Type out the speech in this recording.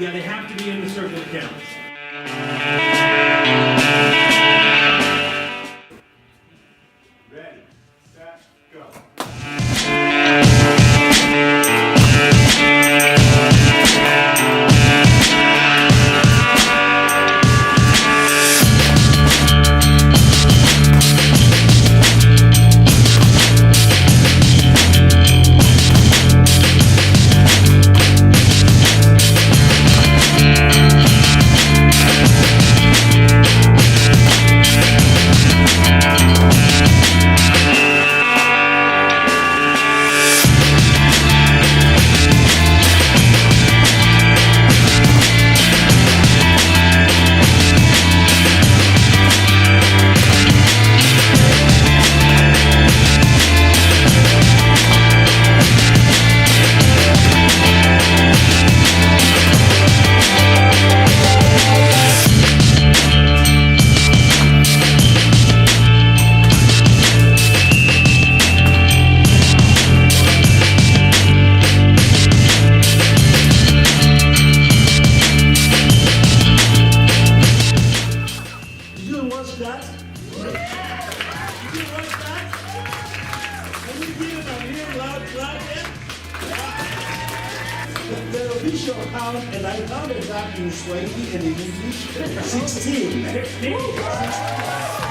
Yeah, they have to be in the circle that counts. Ready, set, go. You doing one shot? You doing one shot? Can you give it a real loud clap yet? The official count, and I counted that in Swahili and in English, 16. 16.